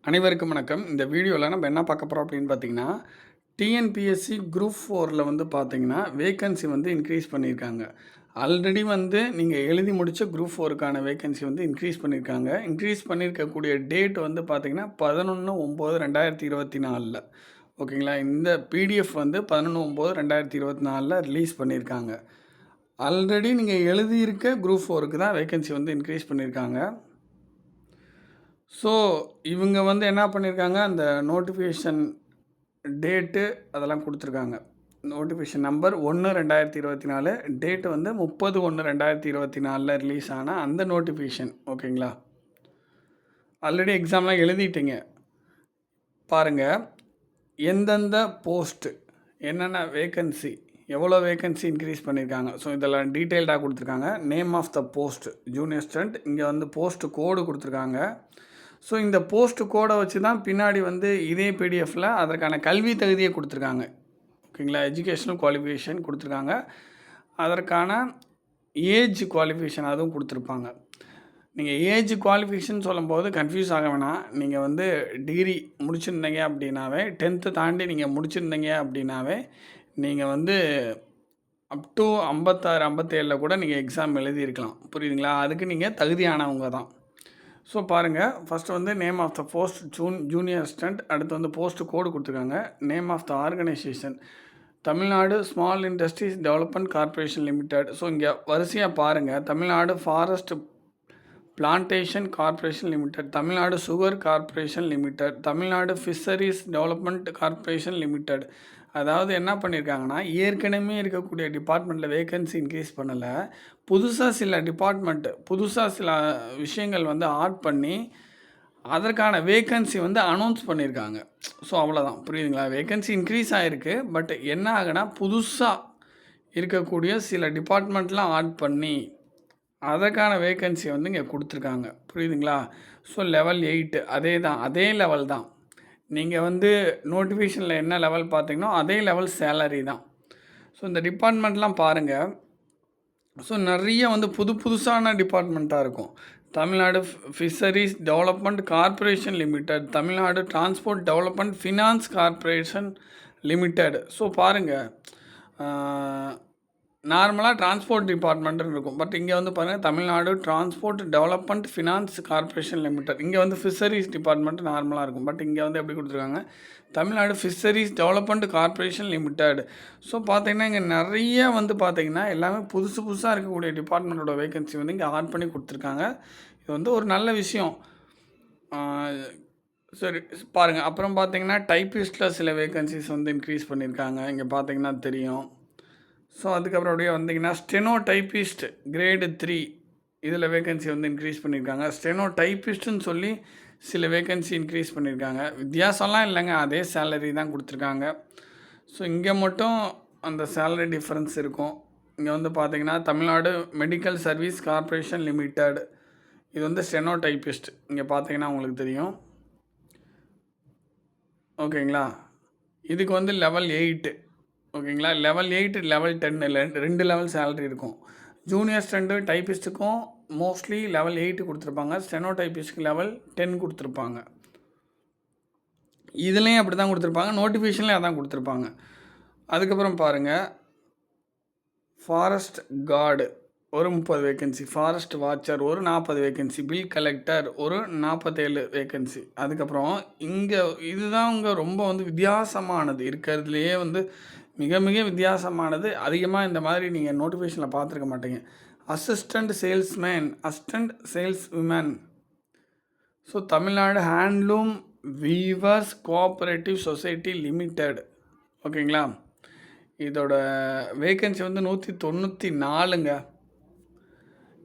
அனைவருக்கும் வணக்கம். இந்த வீடியோவில் நம்ம என்ன பார்க்க போகிறோம் அப்படின்னு பார்த்தீங்கன்னா, டிஎன்பிஎஸ்சி குரூப் 4ல் வந்து பார்த்தீங்கன்னா, வேக்கன்சி வந்து இன்க்ரீஸ் பண்ணியிருக்காங்க. ஆல்ரெடி வந்து நீங்கள் எழுதி முடித்த குரூப் 4க்கான வேக்கன்சி வந்து இன்க்ரீஸ் பண்ணியிருக்காங்க. இன்க்ரீஸ் பண்ணியிருக்கக்கூடிய டேட் வந்து பார்த்தீங்கன்னா 11/9/2024. ஓகேங்களா? இந்த பிடிஎஃப் வந்து 11/9/2024 ரிலீஸ் பண்ணியிருக்காங்க. ஆல்ரெடி நீங்கள் எழுதியிருக்க குரூப் 4க்கு தான் வேக்கன்சி வந்து இன்க்ரீஸ் பண்ணியிருக்காங்க. ஸோ இவங்க வந்து என்ன பண்ணியிருக்காங்க, அந்த நோட்டிஃபிகேஷன் டேட்டு அதெல்லாம் கொடுத்துருக்காங்க. நோட்டிஃபிகேஷன் நம்பர் 1/2024, டேட்டு வந்து 30/1/2024 ரிலீஸ் ஆன அந்த நோட்டிஃபிகேஷன். ஓகேங்களா? ஆல்ரெடி எக்ஸாம்லாம் எழுதிட்டீங்க. பாருங்கள், எந்தெந்த போஸ்ட்டு, என்னென்ன வேக்கன்சி, எவ்வளோ வேக்கன்சி இன்க்ரீஸ் பண்ணியிருக்காங்க. ஸோ இதெல்லாம் டீட்டெயில்டாக கொடுத்துருக்காங்க. Name of the post junior student, இங்கே வந்து போஸ்ட்டு கோடு கொடுத்துருக்காங்க. ஸோ இந்த போஸ்ட் கோடை வச்சு தான் பின்னாடி வந்து இதே பிடிஎஃப்பில் அதற்கான கல்வி தகுதியை கொடுத்துருக்காங்க. ஓகேங்களா? எஜுகேஷ்னல் குவாலிஃபிகேஷன் கொடுத்துருக்காங்க. அதற்கான ஏஜ் குவாலிஃபிகேஷன் அதுவும் கொடுத்துருப்பாங்க. நீங்கள் ஏஜ் குவாலிஃபிகேஷன் சொல்லும்போது கன்ஃபியூஸ் ஆக வேணாம். நீங்கள் வந்து டிகிரி முடிச்சிருந்தீங்க அப்படின்னாவே, 10th தாண்டி நீங்கள் முடிச்சிருந்தீங்க அப்படின்னாவே, நீங்கள் வந்து அப் டு 56, 57 கூட நீங்கள் எக்ஸாம் எழுதியிருக்கலாம். புரியுதுங்களா? அதுக்கு நீங்கள் தகுதியானவங்க தான். ஸோ பாருங்கள், ஃபஸ்ட்டு வந்து name of the post junior assistant, அடுத்து வந்து போஸ்ட் கோடு கொடுத்துருக்காங்க. Name of the organisation Tamil Nadu small industries development corporation limited. So இங்கே வரிசையாக பாருங்கள், Tamil Nadu forest plantation corporation limited, Tamil Nadu sugar corporation limited, Tamil Nadu fisheries development corporation limited. அதாவது என்ன பண்ணியிருக்காங்கன்னா, ஏற்கனவே இருக்கக்கூடிய டிபார்ட்மெண்ட்டில் வேக்கன்சி இன்க்ரீஸ் பண்ணலை, புதுசாக சில விஷயங்கள் வந்து ஆட் பண்ணி அதற்கான வேக்கன்சி வந்து அனௌன்ஸ் பண்ணியிருக்காங்க. ஸோ அவ்வளோதான், புரியுதுங்களா? வேக்கன்சி இன்க்ரீஸ் ஆகிருக்கு, பட் என்ன ஆகுனா புதுசாக இருக்கக்கூடிய சில டிபார்ட்மெண்ட்லாம் ஆட் பண்ணி அதற்கான வேக்கன்சி வந்து இங்கே கொடுத்துருக்காங்க. புரியுதுங்களா? ஸோ லெவல் 8 அதே லெவல் தான். நீங்கள் வந்து நோட்டிஃபிகேஷனில் என்ன லெவல் பார்த்தீங்கன்னா அதே லெவல் சேலரி தான். ஸோ இந்த டிபார்ட்மெண்ட்லாம் பாருங்கள். ஸோ நிறைய வந்து புதுசான டிபார்ட்மெண்ட்டாக இருக்கும். Tamil Nadu fisheries development corporation limited, Tamil Nadu transport development finance corporation limited. So பாருங்கள், நார்மலாக டிரான்ஸ்போர்ட் டிபார்ட்மெண்ட்டுன்னு இருக்கும். பட் இங்கே வந்து பாருங்கள், Tamil Nadu transport development finance corporation limited. இங்கே வந்து ஃபிஷரிஸ் டிபார்ட்மெண்ட் நார்மலாக இருக்கும். பட் இங்கே வந்து எப்படி கொடுத்துருக்காங்க, Tamil Nadu fisheries development corporation limited. So பார்த்தீங்கன்னா இங்கே நிறைய வந்து பார்த்திங்கன்னா எல்லாமே புதுசாக இருக்கக்கூடிய டிபார்ட்மெண்ட்டோட வேகன்சி வந்து இங்கே ஆட் பண்ணி கொடுத்துருக்காங்க. இது வந்து ஒரு நல்ல விஷயம். சரி பாருங்கள், அப்புறம் பார்த்திங்கன்னா டைப்பிஸ்ட்டில் சில வேகன்சிஸ் வந்து இன்க்ரீஸ் பண்ணியிருக்காங்க. இங்கே பார்த்திங்கன்னா தெரியும். ஸோ அதுக்கப்புறம் அப்படியே வந்தீங்கன்னா ஸ்டெனோ டைப்பிஸ்ட் கிரேடு 3 இதில் வேகன்சி வந்து இன்க்ரீஸ் பண்ணியிருக்காங்க. ஸ்டெனோ டைப்பிஸ்ட்டுன்னு சொல்லி சில வேகன்சி இன்க்ரீஸ் பண்ணியிருக்காங்க. வித்தியாசம்லாம் இல்லைங்க, அதே சேலரி தான் கொடுத்துருக்காங்க. ஸோ இங்கே மட்டும் அந்த சேலரி டிஃப்ரென்ஸ் இருக்கும். இங்கே வந்து பார்த்திங்கன்னா Tamil Nadu medical service corporation limited, இது வந்து ஸ்டெனோ டைப்பிஸ்ட். இங்கே பார்த்தீங்கன்னா உங்களுக்கு தெரியும். ஓகேங்களா? இதுக்கு வந்து லெவல் 8. ஓகேங்களா? லெவல் 8 லெவல் 10 இல்லை, 2 லெவல் சேலரி இருக்கும். ஜூனியர் ஸ்டென்டு டைப்பிஸ்ட்டுக்கும் மோஸ்ட்லி லெவல் 8 கொடுத்துருப்பாங்க. ஸ்டெனோ டைப்பிஸ்ட்டுக்கு லெவல் 10 கொடுத்துருப்பாங்க. இதுலேயும் அப்படி தான் கொடுத்துருப்பாங்க, நோட்டிஃபிகேஷன்லேயும் அதான் கொடுத்துருப்பாங்க. அதுக்கப்புறம் பாருங்கள், ஃபாரஸ்ட் கார்டு ஒரு 30 வேக்கன்சி, ஃபாரஸ்ட் வாட்சர் ஒரு 40 வேக்கன்சி, பில் கலெக்டர் ஒரு 47 வேக்கன்சி. அதுக்கப்புறம் இங்கே இதுதான் இங்கே ரொம்ப வந்து வித்தியாசமானது இருக்கிறதுலையே வந்து மிக மிக வித்தியாசமானது. அதிகமாக இந்த மாதிரி நீங்கள் நோட்டிஃபிகேஷனில் பார்த்துருக்க மாட்டீங்க. Assistant salesman, assistant sales women. So Tamil Nadu handloom weavers cooperative society limited. ஓகேங்களா? இதோட வேக்கன்சி வந்து 194ங்க.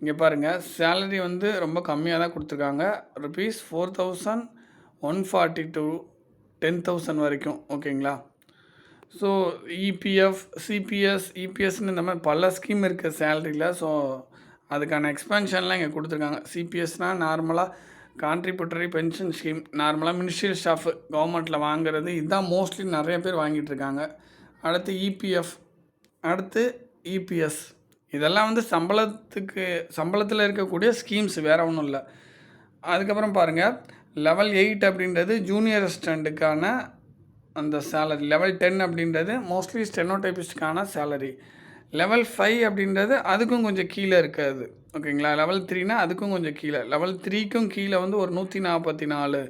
இங்கே பாருங்கள், சேலரி வந்து ரொம்ப கம்மியாக தான் கொடுத்துருக்காங்க. ருபீஸ் 4,140 to 10,000 வரைக்கும். ஓகேங்களா? ஸோ இபிஎஃப், சிபிஎஸ், இபிஎஸ்ன்னு இந்த மாதிரி பல ஸ்கீம் இருக்குது சேலரியில். ஸோ அதுக்கான எக்ஸ்பென்ஷன்லாம் இங்கே கொடுத்துருக்காங்க. சிபிஎஸ்னால் நார்மலாக கான்ட்ரிபியூட்டரி பென்ஷன் ஸ்கீம், நார்மலாக மினிஸ்ட்ரியல் ஸ்டாஃப் கவர்மெண்ட்டில் வாங்குறது, இதுதான் மோஸ்ட்லி நிறைய பேர் வாங்கிட்டு இருக்காங்க. அடுத்து இபிஎஃப், அடுத்து இபிஎஸ். இதெல்லாம் வந்து சம்பளத்தில் இருக்கக்கூடிய ஸ்கீம்ஸ், வேறு ஒன்றும் இல்லை. அதுக்கப்புறம் பாருங்கள், லெவல் 8 அப்படின்றது ஜூனியர் அசிஸ்டண்ட்டுக்கான அந்த சேலரி. லெவல் 10 அப்படின்றது மோஸ்ட்லி ஸ்டெனோடைபிஸ்ட்டுக்கான சேலரி. லெவல் 5 அப்படின்றது அதுக்கும் கொஞ்சம் கீழே இருக்காது. ஓகேங்களா? லெவல் 3னா அதுக்கும் கொஞ்சம் கீழே. லெவல் 3க்கும் கீழே வந்து ஒரு 144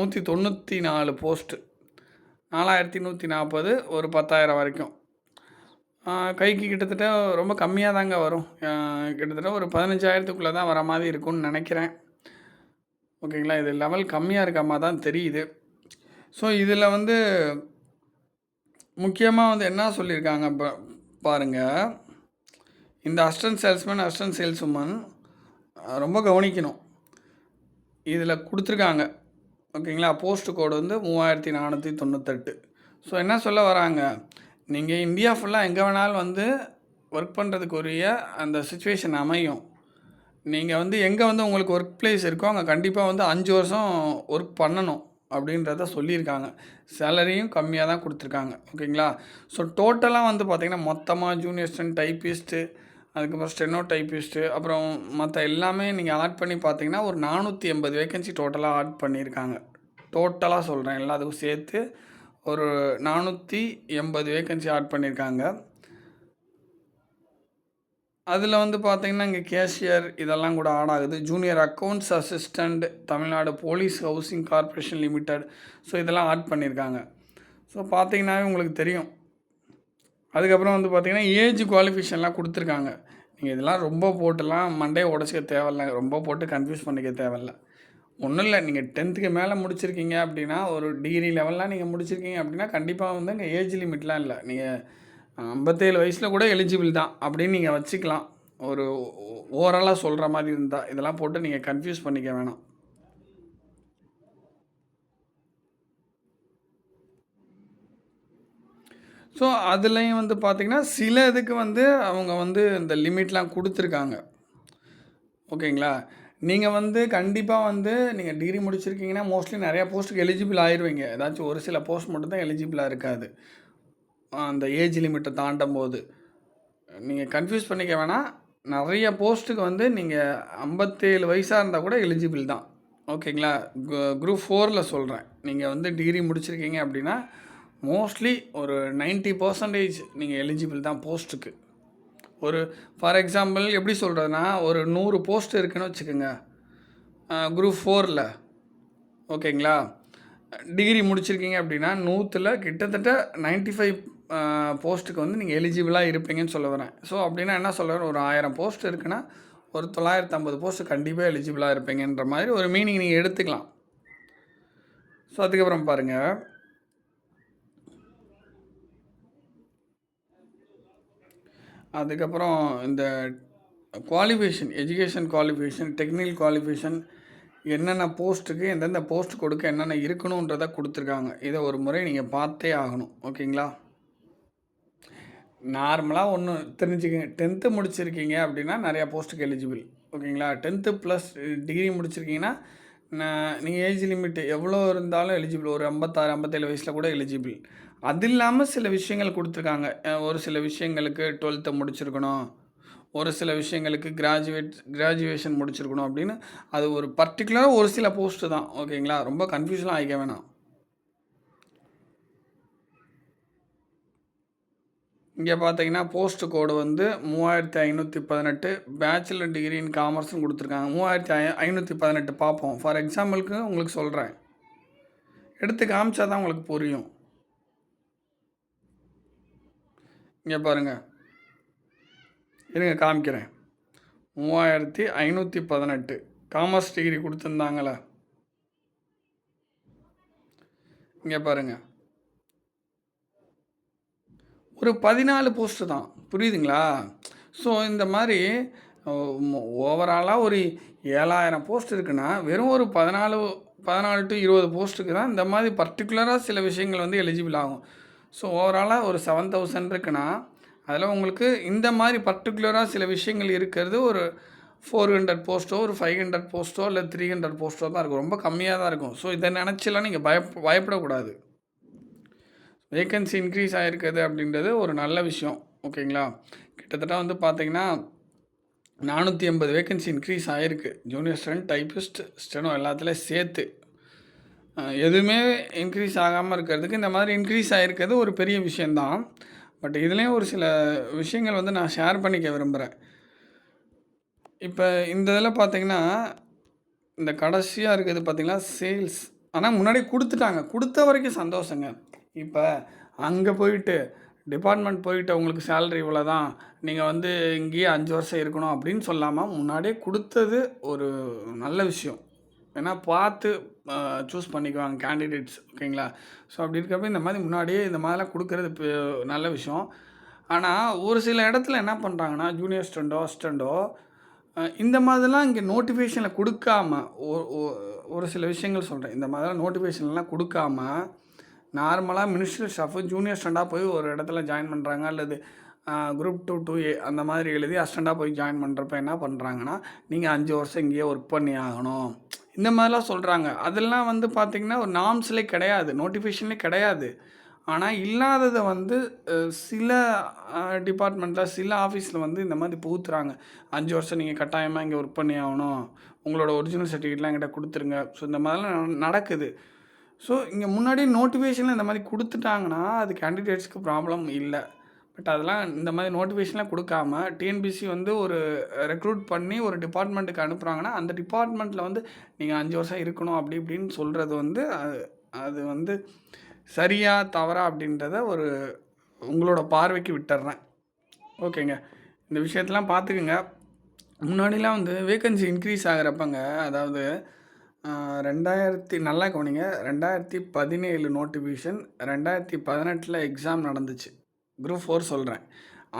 194 போஸ்ட்டு, 4140 ஒரு 10,000 வரைக்கும். கைக்கு கிட்டத்தட்ட ரொம்ப கம்மியாக தாங்க வரும். கிட்டத்தட்ட ஒரு 15,000க்குள்ளே தான் வர மாதிரி இருக்கும்னு நினைக்கிறேன். ஓகேங்களா? இது லெவல் கம்மியாக இருக்க மாதிரி தான் தெரியுது. ஸோ இதில் வந்து முக்கியமாக வந்து என்ன சொல்லியிருக்காங்க பாருங்கள். இந்த assistant salesman, assistant sales woman ரொம்ப கவனிக்கணும். இதில் கொடுத்துருக்காங்க. ஓகேங்களா? போஸ்ட் கோடு வந்து 3498. ஸோ என்ன சொல்ல வராங்க, நீங்கள் இந்தியா ஃபுல்லாக எங்கே வேணாலும் வந்து ஒர்க் பண்ணுறதுக்குரிய அந்த சுச்சுவேஷன் அமையும். நீங்கள் வந்து எங்கே வந்து உங்களுக்கு ஒர்க் பிளேஸ் இருக்கோ அங்கே கண்டிப்பாக வந்து 5 வருஷம் ஒர்க் பண்ணணும் அப்படின்றத சொல்லியிருக்காங்க. சேலரியும் கம்மியாக தான் கொடுத்துருக்காங்க. ஓகேங்களா? ஸோ டோட்டலாக வந்து பார்த்திங்கன்னா மொத்தமாக ஜூனியர் அசிஸ்டன்ட், டைப்பிஸ்ட்டு, அதுக்கப்புறம் ஸ்டெனோ டைப்பிஸ்ட்டு, அப்புறம் மற்ற எல்லாமே நீங்கள் ஆட் பண்ணி பார்த்தீங்கன்னா ஒரு 480 வேக்கன்சி டோட்டலாக ஆட் பண்ணியிருக்காங்க. டோட்டலாக சொல்கிறேன், எல்லாத்துக்கும் சேர்த்து ஒரு 480 வேக்கன்சி ஆட் பண்ணியிருக்காங்க. அதில் வந்து பார்த்திங்கன்னா இங்கே கேஷியர் இதெல்லாம் கூட ஆட் ஆகுது. Junior accounts assistant, Tamil Nadu police housing corporation limited. So இதெல்லாம் ஆட் பண்ணியிருக்காங்க. ஸோ பார்த்திங்கன்னாவே உங்களுக்கு தெரியும். அதுக்கப்புறம் வந்து பார்த்திங்கன்னா ஏஜ் குவாலிஃபிகேஷன்லாம் கொடுத்துருக்காங்க. நீங்கள் இதெல்லாம் ரொம்ப போட்டுலாம் மண்டையை உடச்சிக்க தேவையில்ல, ரொம்ப போட்டு கன்ஃபியூஸ் பண்ணிக்க தேவையில்ல. ஒன்றும் இல்லை, நீங்கள் 10th மேலே முடிச்சிருக்கீங்க அப்படின்னா, ஒரு டிகிரி லெவல்லாம் நீங்கள் முடிச்சிருக்கீங்க அப்படின்னா கண்டிப்பாக வந்து இங்கே ஏஜ் லிமிட்லாம் இல்லை. நீங்கள் 57 வயசில் கூட எலிஜிபிள் தான் அப்படின்னு நீங்கள் வச்சுக்கலாம். ஒரு ஓவராலாக சொல்கிற மாதிரி இருந்தால் இதெல்லாம் போட்டு நீங்கள் கன்ஃபியூஸ் பண்ணிக்க வேணாம். ஸோ அதுலேயும் வந்து பார்த்திங்கன்னா சில இதுக்கு வந்து அவங்க வந்து இந்த லிமிட்லாம் கொடுத்துருக்காங்க. ஓகேங்களா? நீங்கள் வந்து கண்டிப்பாக வந்து நீங்கள் டிகிரி முடிச்சிருக்கீங்கன்னா மோஸ்ட்லி நிறையா போஸ்ட்டுக்கு எலிஜிபிள் ஆயிடுவீங்க. ஏதாச்சும் ஒரு சில போஸ்ட் மட்டும் தான் எலிஜிபிளாக இருக்காது. அந்த ஏஜ் லிமிட்டை தாண்டும் போது நீங்கள் கன்ஃபியூஸ் பண்ணிக்க வேணாம். நிறைய போஸ்ட்டுக்கு வந்து நீங்கள் 57 வயசாக இருந்தால் கூட எலிஜிபிள் தான். ஓகேங்களா? குரூப் 4ல் சொல்கிறேன். நீங்கள் வந்து டிகிரி முடிச்சிருக்கீங்க அப்படின்னா மோஸ்ட்லி ஒரு 90% நீங்கள் எலிஜிபிள் தான் போஸ்ட்டுக்கு. ஒரு ஃபார் எக்ஸாம்பிள் எப்படி சொல்கிறதுனா, ஒரு 100 போஸ்ட் இருக்குதுன்னு வச்சுக்கோங்க குரூப் 4ல். ஓகேங்களா? டிகிரி முடிச்சிருக்கீங்க அப்படின்னா 100ல் கிட்டத்தட்ட 95 போஸ்ட்டுக்கு வந்து நீங்கள் எலிஜிபிளாக இருப்பீங்கன்னு சொல்ல வரேன். ஸோ அப்படின்னா என்ன சொல்ல வரேன், ஒரு 1000 போஸ்ட் இருக்குன்னா ஒரு 950 போஸ்ட்டு கண்டிப்பாக எலிஜிபிளாக இருப்பீங்கன்ற மாதிரி ஒரு மீனிங் நீங்கள் எடுத்துக்கலாம். ஸோ அதுக்கப்புறம் பாருங்கள், அதுக்கப்புறம் இந்த qualification, education qualification, technical qualification, என்னென்ன போஸ்ட்டுக்கு எந்தெந்த போஸ்ட் கொடுக்க என்னென்ன இருக்கணுன்றதை கொடுத்துருக்காங்க. இதை ஒரு முறை நீங்கள் பார்த்தே ஆகணும். ஓகேங்களா? நார்மலாக ஒன்று தெரிஞ்சுக்கங்க, 10th முடிச்சிருக்கீங்க அப்படின்னா நிறையா போஸ்ட்டுக்கு எலிஜிபிள். ஓகேங்களா? 10th ப்ளஸ் டிகிரி முடிச்சிருக்கீங்கன்னா நீங்கள் ஏஜ் லிமிட் எவ்வளோ இருந்தாலும் எலிஜிபிள். ஒரு 56 57 வயசில் கூட எலிஜிபிள். அது இல்லாமல் சில விஷயங்கள் கொடுத்துருக்காங்க. ஒரு சில விஷயங்களுக்கு 12th முடிச்சிருக்கணும், ஒரு சில விஷயங்களுக்கு கிராஜுவேஷன் முடிச்சிருக்கணும் அப்படின்னு. அது ஒரு பர்டிகுலராக ஒரு சில போஸ்ட்டு தான். ஓகேங்களா? ரொம்ப கன்ஃபியூஷனாக ஆகிக்க வேணாம். இங்கே பார்த்தீங்கன்னா போஸ்ட் கோடு வந்து 3518 பேச்சுலர் டிகிரி இன் காமர்ஸ்னு கொடுத்துருக்காங்க. 3518 பார்ப்போம். ஃபார் எக்ஸாம்பிளுக்கு உங்களுக்கு சொல்கிறேன், எடுத்து காமிச்சா தான் உங்களுக்கு புரியும். இங்கே பாருங்கள், இருங்க காமிக்கிறேன். 3518 காமர்ஸ் டிகிரி கொடுத்துருந்தாங்களே, இங்கே பாருங்கள், ஒரு 14 போஸ்ட்டு தான். புரியுதுங்களா? ஸோ இந்த மாதிரி ஓவராலாக ஒரு 7000 போஸ்ட் இருக்குன்னா வெறும் ஒரு 14 to 20 போஸ்ட்டுக்கு தான் இந்த மாதிரி பர்டிகுலராக சில விஷயங்கள் வந்து எலிஜிபிள் ஆகும். ஸோ ஓவராலாக ஒரு 7000 இருக்குன்னா அதில் உங்களுக்கு இந்த மாதிரி பர்டிகுலராக சில விஷயங்கள் இருக்கிறது ஒரு 400 போஸ்ட்டோ, ஒரு 500 போஸ்ட்டோ, இல்லை 300 போஸ்ட்டோ தான் இருக்கும். ரொம்ப கம்மியாக தான் இருக்கும். ஸோ இதை நினச்சிலாம் நீங்கள் பயப்படக்கூடாது. வேக்கன்சி இன்க்ரீஸ் ஆகிருக்குது அப்படின்றது ஒரு நல்ல விஷயம். ஓகேங்களா? கிட்டத்தட்ட வந்து பார்த்திங்கன்னா 480 வேக்கன்சி இன்க்ரீஸ் ஆகிருக்கு. ஜூனியர் ஸ்டூடெண்ட், டைப்பிஸ்ட், ஸ்டெனோ எல்லாத்துலேயும் சேர்த்து. எதுவுமே இன்க்ரீஸ் ஆகாமல் இருக்கிறதுக்கு இந்த மாதிரி இன்க்ரீஸ் ஆகிருக்கிறது ஒரு பெரிய விஷயந்தான். பட் இதுலேயும் ஒரு சில விஷயங்கள் வந்து நான் ஷேர் பண்ணிக்க விரும்புகிறேன். இப்போ இந்த இதில் பார்த்தீங்கன்னா, இந்த கடைசியாக இருக்கிறது பார்த்தீங்கன்னா சேல்ஸ். ஆனால் முன்னாடி கொடுத்துட்டாங்க, கொடுத்த வரைக்கும் சந்தோஷங்க. இப்போ அங்கே போயிட்டு டிபார்ட்மெண்ட் போயிட்டு உங்களுக்கு சேலரி இவ்வளோ தான், நீங்கள் வந்து இங்கேயே 5 வருஷம் இருக்கணும் அப்படின்னு சொல்லாமல் முன்னாடியே கொடுத்தது ஒரு நல்ல விஷயம். ஏன்னா பார்த்து சூஸ் பண்ணிக்குவாங்க கேண்டிடேட்ஸ், ஓகேங்களா? ஸோ அப்படி இருக்கிறப்ப இந்த மாதிரி முன்னாடியே இந்த மாதிரிலாம் கொடுக்குறது நல்ல விஷயம். ஆனால் ஒரு சில இடத்துல என்ன பண்ணுறாங்கன்னா, ஜூனியர் அசிஸ்டண்ட்டோ இந்த மாதிரிலாம் இங்கே நோட்டிஃபிகேஷனில் கொடுக்காம ஒரு சில விஷயங்கள் சொல்கிறேன். இந்த மாதிரிலாம் நோட்டிஃபிகேஷன்லாம் கொடுக்காம நார்மலாக மினிஸ்ட்ரி ஸ்டாஃபு ஜூனியர் அசிஸ்டண்ட்டாக போய் ஒரு இடத்துல ஜாயின் பண்ணுறாங்க, அல்லது குரூப் 2 2A அந்த மாதிரி எழுதி அசிஸ்டண்ட்டாக போய் ஜாயின் பண்ணுறப்ப என்ன பண்ணுறாங்கன்னா, நீங்கள் 5 வருஷம் இங்கேயே ஒர்க் பண்ணி ஆகணும், இந்த மாதிரிலாம் சொல்கிறாங்க. அதெல்லாம் வந்து பார்த்திங்கன்னா ஒரு நார்ம்ஸ்லே கிடையாது, நோட்டிஃபிகேஷன்லேயே கிடையாது. ஆனால் இல்லாததை வந்து சில டிபார்ட்மெண்ட்டில் சில ஆஃபீஸில் வந்து இந்த மாதிரி புகுத்துறாங்க. 5 வருஷம் நீங்கள் கட்டாயமாக இங்கே ஒர்க் பண்ணி ஆகணும், உங்களோட ஒரிஜினல் சர்டிஃபிகேட்லாம் என்கிட்ட கொடுத்துருங்க. ஸோ இந்த மாதிரிலாம் நடக்குது. ஸோ இங்கே முன்னாடியே நோட்டிஃபிகேஷனில் இந்த மாதிரி கொடுத்துட்டாங்கன்னா அது கேண்டிடேட்ஸ்க்கு ப்ராப்ளம் இல்லை. பட் அதெல்லாம் இந்த மாதிரி நோட்டிஃபிகேஷன்லாம் கொடுக்காம டிஎன்பிசி வந்து ஒரு ரெக்ரூட் பண்ணி ஒரு டிபார்ட்மெண்ட்டுக்கு அனுப்புகிறாங்கன்னா அந்த டிபார்ட்மெண்ட்டில் வந்து நீங்கள் 5 வருஷம் இருக்கணும் அப்படி இப்படின்னு சொல்கிறது வந்து அது வந்து சரியா தவறா அப்படின்றத ஒரு உங்களோட பார்வைக்கு விட்டுறேன். ஓகேங்க, இந்த விஷயத்தெலாம் பார்த்துக்குங்க. முன்னாடிலாம் வந்து வேக்கன்சி இன்க்ரீஸ் ஆகிறப்பங்க, அதாவது 2000 நல்லா கவனிங்க, 2017 நோட்டிஃபிகேஷன், 2018 எக்ஸாம் நடந்துச்சு. குரூப் 4 சொல்கிறேன்.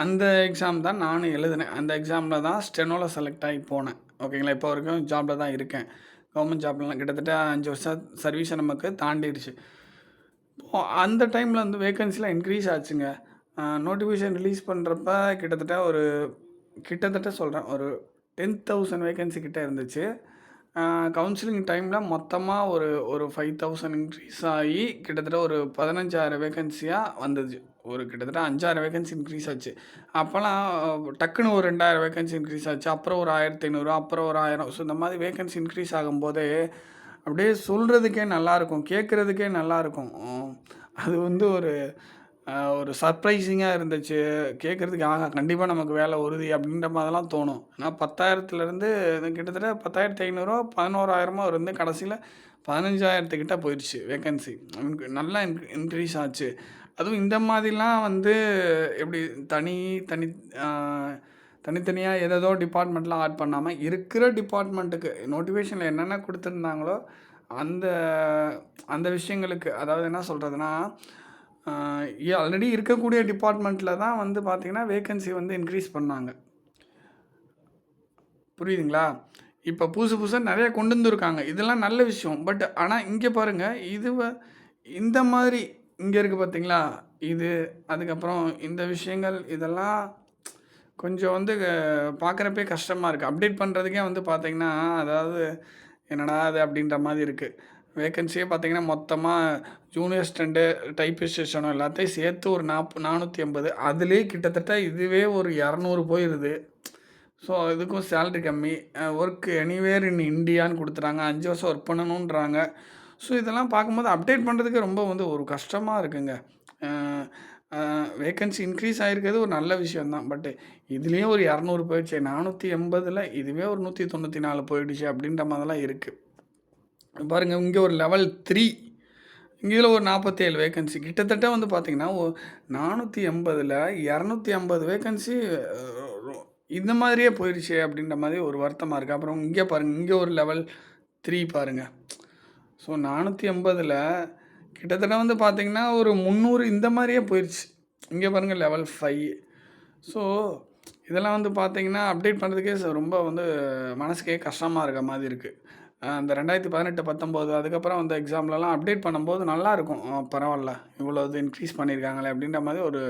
அந்த எக்ஸாம் தான் நானும் எழுதினேன். அந்த எக்ஸாமில் தான் ஸ்டெனோவில் செலக்ட் ஆகி போனேன். ஓகேங்களா? இப்போ வரைக்கும் ஜாபில் தான் இருக்கேன். கவர்மெண்ட் ஜாப்லாம் கிட்டத்தட்ட 5 வருஷம் சர்வீஸை நமக்கு தாண்டிடுச்சு. அந்த டைமில் வந்து வேக்கன்சிலாம் இன்க்ரீஸ் ஆச்சுங்க. நோட்டிஃபிகேஷன் ரிலீஸ் பண்ணுறப்ப கிட்டத்தட்ட சொல்கிறேன், ஒரு 10,000 வேக்கன்சி கிட்டே இருந்துச்சு. கவுன்சிலிங் டைமில் மொத்தமாக ஒரு 5,000 இன்க்ரீஸ் ஆகி கிட்டத்தட்ட ஒரு 15,000 வேக்கன்சியாக வந்தது. ஒரு கிட்டத்தட்ட 5,000 வேக்கன்சி இன்க்ரீஸ் ஆச்சு. அப்போல்லாம் டக்குன்னு ஒரு 2,000 வேக்கன்சி இன்க்ரீஸ் ஆச்சு. அப்புறம் ஒரு 1,500, அப்புறம் ஒரு 1000. ஸோ இந்த மாதிரி வேக்கன்சி இன்க்ரீஸ் ஆகும்போதே அப்படியே சொல்கிறதுக்கே நல்லாயிருக்கும், கேட்குறதுக்கே நல்லாயிருக்கும். அது வந்து ஒரு சர்ப்ரைசிங்காக இருந்துச்சு. கேட்குறதுக்கு கண்டிப்பாக நமக்கு வேலை உறுதி அப்படின்ற மாதிரிலாம் தோணும். ஆனால் 10,000லேருந்து கிட்டத்தட்ட 10,500 11,000 இருந்து கடைசியில் 15,000 போயிடுச்சு வேக்கன்சி. நல்லா இன்க்ரீஸ் ஆச்சு. அதுவும் இந்த மாதிரிலாம் வந்து எப்படி தனித்தனியாக ஏதேதோ டிபார்ட்மெண்ட்லாம் ஆட் பண்ணாமல் இருக்கிற டிபார்ட்மெண்ட்டுக்கு நோட்டிஃபிகேஷனில் என்னென்ன கொடுத்துருந்தாங்களோ அந்த அந்த விஷயங்களுக்கு, அதாவது என்ன சொல்கிறதுனா, ஆல்ரெடி இருக்கக்கூடிய டிபார்ட்மெண்ட்டில் தான் வந்து பார்த்திங்கன்னா வேக்கன்சி வந்து இன்க்ரீஸ் பண்ணாங்க. புரியுதுங்களா? இப்போ புதுசாக நிறைய கொண்டு வந்துருக்காங்க. இதெல்லாம் நல்ல விஷயம். பட் ஆனால் இங்கே பாருங்கள், இந்த மாதிரி இங்கே இருக்குது பார்த்தீங்களா? அதுக்கப்புறம் இந்த விஷயங்கள் இதெல்லாம் கொஞ்சம் வந்து பார்க்குறப்பே கஷ்டமாக இருக்குது. அப்டேட் பண்ணுறதுக்கே வந்து பார்த்திங்கன்னா, அதாவது என்னடா அது அப்படின்ற மாதிரி இருக்குது. வேக்கன்சியே பார்த்திங்கன்னா மொத்தமாக ஜூனியர் அசிஸ்டண்ட்டு, டைப்பிஸ்ட் எல்லாத்தையும் சேர்த்து ஒரு 480. அதுலேயே கிட்டத்தட்ட இதுவே ஒரு 200 போயிடுது. ஸோ இதுக்கும் சேலரி கம்மி. ஒர்க் எனிவேர் இன் இண்டியான்னு கொடுத்துறாங்க. 5 வருஷம் ஒர்க் பண்ணணுன்றாங்க. ஸோ இதெல்லாம் பார்க்கும்போது அப்டேட் பண்ணுறதுக்கு ரொம்ப வந்து ஒரு கஷ்டமாக இருக்குங்க. வேக்கன்சி இன்க்ரீஸ் ஆகிருக்கிறது ஒரு நல்ல விஷயந்தான். பட்டு இதுலேயும் ஒரு 200 போயிடுச்சு. 480 இதுவே ஒரு 194 போயிடுச்சு அப்படின்ற மாதிரிலாம் இருக்குது. பாருங்கள், இங்கே ஒரு லெவல் 3, இதில் ஒரு 47 வேக்கன்சி. கிட்டத்தட்ட வந்து பார்த்திங்கன்னா 480ல் 250 வேக்கன்சி இந்த மாதிரியே போயிடுச்சு அப்படின்ற மாதிரி ஒரு வருத்தமாக இருக்குது. அப்புறம் இங்கே பாருங்கள், இங்கே ஒரு லெவல் 3 பாருங்கள். ஸோ 480ல் கிட்டத்தட்ட வந்து பார்த்திங்கன்னா ஒரு 300 இந்த மாதிரியே போயிடுச்சு. இங்கே பாருங்கள் லெவல் 5. ஸோ இதெல்லாம் வந்து பார்த்திங்கன்னா அப்டேட் பண்ணுறதுக்கே ரொம்ப வந்து மனசுக்கே கஷ்டமாக இருக்க மாதிரி இருக்குது. அந்த 2018, 19 அதுக்கப்புறம் அந்த எக்ஸாம்லலாம் அப்டேட் பண்ணும்போது நல்லாயிருக்கும். பரவாயில்ல, இவ்வளோ இது இன்க்ரீஸ் பண்ணியிருக்காங்களே அப்படின்ற மாதிரி ஒரு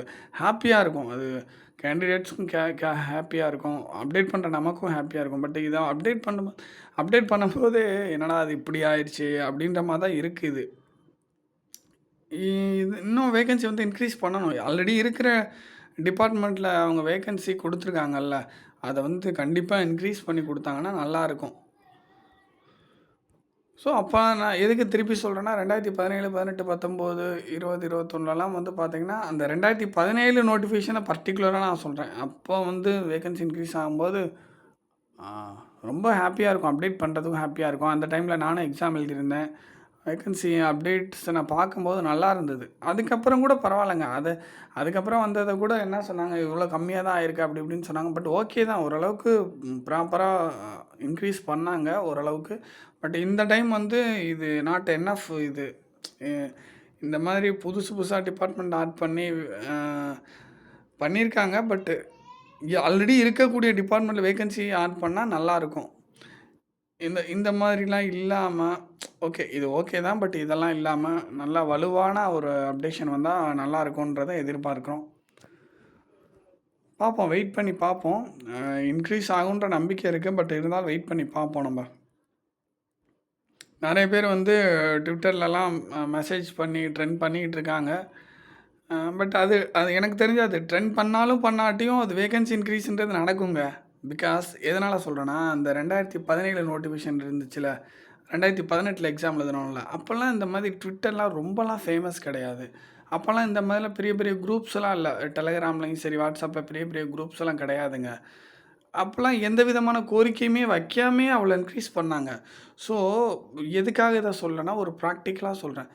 ஹாப்பியாக இருக்கும். அது கேண்டிடேட்ஸுக்கும் ஹாப்பியாக இருக்கும், அப்டேட் பண்ணுற நமக்கும் ஹாப்பியாக இருக்கும். பட் இதை அப்டேட் பண்ணும்போது என்னடா அது இப்படி ஆயிடுச்சு அப்படின்ற மாதிரி தான் இருக்குது. இது இன்னும் வேக்கன்சி வந்து இன்க்ரீஸ் பண்ணணும். ஆல்ரெடி இருக்கிற டிபார்ட்மெண்ட்டில் அவங்க வேக்கன்சி கொடுத்துருக்காங்கல்ல, அதை வந்து கண்டிப்பாக இன்க்ரீஸ் பண்ணி கொடுத்தாங்கன்னா நல்லாயிருக்கும். ஸோ அப்போ நான் எதுக்கு திருப்பி சொல்கிறேன்னா 2017, 18, 19, 20, 21லாம் வந்து பார்த்தீங்கன்னா அந்த 2017 நோட்டிஃபிகேஷனை பர்டிகுலராக நான் சொல்கிறேன். அப்போ வந்து வேகன்சி இன்க்ரீஸ் ஆகும்போது ஆ, ரொம்ப ஹாப்பியாக இருக்கும். அப்டேட் பண்ணுறதுக்கும் ஹாப்பியாக இருக்கும். அந்த டைமில் நானும் எக்ஸாம் எழுதியிருந்தேன். வேகன்சி அப்டேட்ஸை நான் பார்க்கும்போது நல்லா இருந்தது. அதுக்கப்புறம் கூட பரவாயில்லங்க. அதுக்கப்புறம் வந்ததை கூட என்ன சொன்னாங்க, இவ்வளோ கம்மியாக தான் ஆயிருக்கு அப்படி இப்படின்னு சொன்னாங்க. பட் ஓகே தான், ஓரளவுக்கு ப்ராப்பராக இன்க்ரீஸ் பண்ணாங்க ஓரளவுக்கு. பட் இந்த டைம் வந்து இது நாட் எனஃப். இது இந்த மாதிரி புதுசு புதுசாக டிபார்ட்மெண்ட் ஆட் பண்ணி பண்ணியிருக்காங்க. பட்டு ஆல்ரெடி இருக்கக்கூடிய டிபார்ட்மெண்ட்டில் வேகன்சி ஆட் பண்ணால் நல்லாயிருக்கும். இந்த மாதிரிலாம் இல்லாமல் ஓகே, இது ஓகே தான். பட் இதெல்லாம் இல்லாமல் நல்லா வலுவான ஒரு அப்டேஷன் வந்தால் நல்லா இருக்கும்ன்றதை எதிர்பார்க்குறோம். பார்ப்போம், வெயிட் பண்ணி பார்ப்போம். இன்க்ரீஸ் ஆகுன்ற நம்பிக்கை இருக்குது. பட் இருந்தாலும் வெயிட் பண்ணி பார்ப்போம். நம்ம நிறைய பேர் வந்து ட்விட்டர்லலாம் மெசேஜ் பண்ணி ட்ரெண்ட் பண்ணிக்கிட்டு இருக்காங்க. பட் அது எனக்கு தெரிஞ்சு அது ட்ரெண்ட் பண்ணாலும் பண்ணாட்டியும் அது வேகன்சி இன்க்ரீஸ்ன்றது நடக்குங்க. பிகாஸ் எதனால் சொல்கிறேன்னா, அந்த 2017 நோட்டிஃபிகேஷன் இருந்துச்சுல, 2018 எக்ஸாம் எழுதணும்ல, அப்போல்லாம் இந்த மாதிரி ட்விட்டர்லாம் ரொம்பலாம் ஃபேமஸ் கிடையாது. அப்போல்லாம் இந்த மாதிரிலாம் பெரிய பெரிய குரூப்ஸ்லாம் இல்லை. டெலகிராம்லையும் சரி, வாட்ஸ்அப்பில் பெரிய பெரிய குரூப்ஸ் எல்லாம் கிடையாதுங்க. அப்போல்லாம் எந்த விதமான கோரிக்கையுமே வைக்காமையே அவ்வளோ இன்க்ரீஸ் பண்ணாங்க. ஸோ எதுக்காக இதை சொல்லனா, ஒரு ப்ராக்டிக்கலாக சொல்கிறேன்.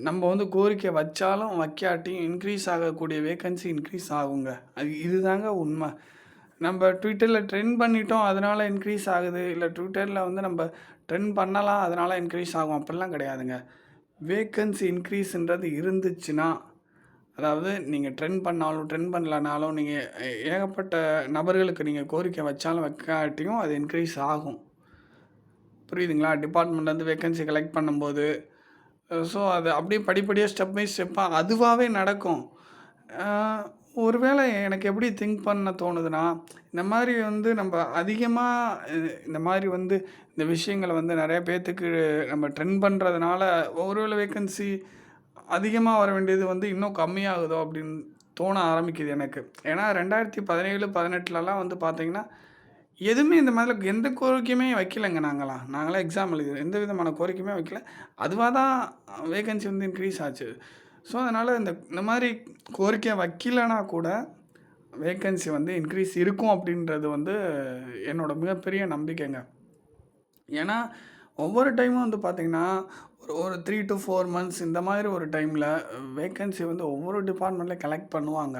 நம்ம வந்து கோரிக்கை வச்சாலும் வைக்காட்டியும் இன்க்ரீஸ் ஆகக்கூடிய வேகன்சி இன்க்ரீஸ் ஆகுங்க. இதுதாங்க உண்மை. நம்ம ட்விட்டரில் ட்ரெண்ட் பண்ணிட்டோம் அதனால் இன்க்ரீஸ் ஆகுது, இல்லை ட்விட்டரில் வந்து நம்ம ட்ரெண்ட் பண்ணலாம் அதனால் இன்க்ரீஸ் ஆகும், அப்படிலாம் கிடையாதுங்க. வேக்கன்சி இன்க்ரீஸ்ன்றது இருந்துச்சுன்னா, அதாவது நீங்கள் ட்ரெண்ட் பண்ணாலும் ட்ரெண்ட் பண்ணலனாலும் நீங்கள் ஏகப்பட்ட நபர்களுக்கு நீங்கள் கோரிக்கை வச்சாலும் வைக்காட்டியும் அது இன்க்ரீஸ் ஆகும். புரியுதுங்களா? டிபார்ட்மெண்ட்லேருந்து வேக்கன்சி கலெக்ட் பண்ணும்போது ஸோ அது அப்படியே படிப்படியாக ஸ்டெப் பை ஸ்டெப்பாக அதுவாகவே நடக்கும். ஒருவேளை எனக்கு எப்படி திங்க் பண்ண தோணுதுன்னா, இந்த மாதிரி வந்து நம்ம அதிகமாக இந்த மாதிரி வந்து இந்த விஷயங்களை வந்து நிறைய பேர்த்துக்கு நம்ம ட்ரெண்ட் பண்ணுறதுனால ஒருவேளை வேக்கன்சி அதிகமாக வர வேண்டியது வந்து இன்னும் கம்மியாகுதோ அப்படின்னு தோண ஆரம்பிக்குது எனக்கு. ஏன்னா 2017, 18லலாம் வந்து பார்த்தீங்கன்னா எதுவுமே இந்த மாதிரி எந்த கோரிக்கையுமே வைக்கலைங்க. நாங்களாம் எக்ஸாம் எழுதி எந்த விதமான கோரிக்கையுமே வைக்கல. அதுவாக தான் வேகன்சி வந்து இன்க்ரீஸ் ஆச்சு. ஸோ அதனால் இந்த மாதிரி கோரிக்கை வைக்கலனா கூட வேக்கன்சி வந்து இன்க்ரீஸ் இருக்கும் அப்படின்றது வந்து என்னோடய மிகப்பெரிய நம்பிக்கைங்க. ஏன்னா ஒவ்வொரு டைமும் வந்து பார்த்திங்கன்னா ஒரு 3 to 4 months இந்த மாதிரி ஒரு டைமில் வேக்கன்சி வந்து ஒவ்வொரு டிபார்ட்மெண்ட்டில் கலெக்ட் பண்ணுவாங்க.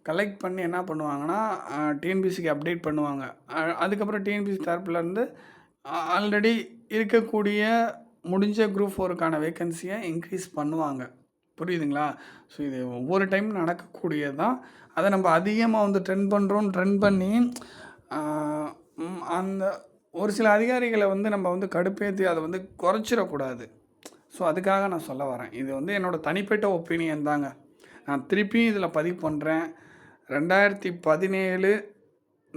கலெக்ட் பண்ணி என்ன பண்ணுவாங்கன்னா, டிஎன்பிசிக்கு அப்டேட் பண்ணுவாங்க. அதுக்கப்புறம் டிஎன்பிசி தரப்புலேருந்து ஆல்ரெடி இருக்கக்கூடிய முடிஞ்ச குரூப் 4க்கான வேக்கன்சியை இன்க்ரீஸ் பண்ணுவாங்க. புரியுதுங்களா? ஸோ இது ஒவ்வொரு டைம் நடக்கக்கூடியது தான். அதை நம்ம அதிகமாக வந்து ட்ரெண்ட் பண்ணி அந்த ஒரு சில அதிகாரிகளை வந்து நம்ம வந்து கடுப்பேற்றி அதை வந்து குறைச்சிடக்கூடாது. ஸோ அதுக்காக நான் சொல்ல வரேன். இது வந்து என்னோடய தனிப்பட்ட ஒப்பீனியன் தாங்க. நான் திருப்பியும் இதில் பதிவு பண்ணுறேன். 2017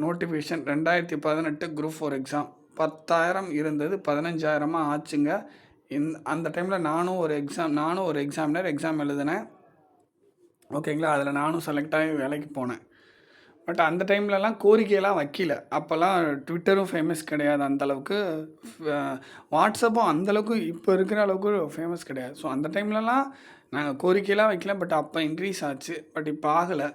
நோட்டிஃபிகேஷன், 2018 குரூப் 4 எக்ஸாம் 10,000 இருந்தது, 15,000 ஆச்சுங்க. அந்த டைமில் நானும் ஒரு எக்ஸாம் எழுதினேன். ஓகேங்களா? அதில் நானும் செலக்ட் ஆகி வேலைக்கு போனேன். பட் அந்த டைம்லலாம் கோரிக்கையெல்லாம் வைக்கல. அப்போல்லாம் ட்விட்டரும் ஃபேமஸ் கிடையாது அந்தளவுக்கு. வாட்ஸ்அப்பும் அந்தளவுக்கு இப்போ இருக்கிற அளவுக்கு ஃபேமஸ் கிடையாது. ஸோ அந்த டைம்லலாம் நாங்கள் கோரிக்கையெல்லாம் வைக்கல. பட் அப்போ இன்க்ரீஸ் ஆச்சு. பட் இப்போ ஆகலை.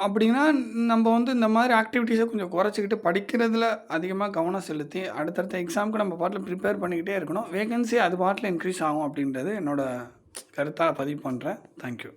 அப்படின்னா நம்ம வந்து இந்த மாதிரி ஆக்டிவிட்டீஸை கொஞ்சம் குறைச்சிக்கிட்டு படிக்கிறதுல அதிகமாக கவனம் செலுத்தி அடுத்தடுத்த எக்ஸாமுக்கு நம்ம பாட்டில் ப்ரிப்பேர் பண்ணிக்கிட்டே இருக்கணும். வேகன்சி அது பாட்டில் இன்க்ரீஸ் ஆகும் அப்படின்றது என்னோடய கருத்தாக பதிவு பண்ணுறேன். தேங்க்யூ.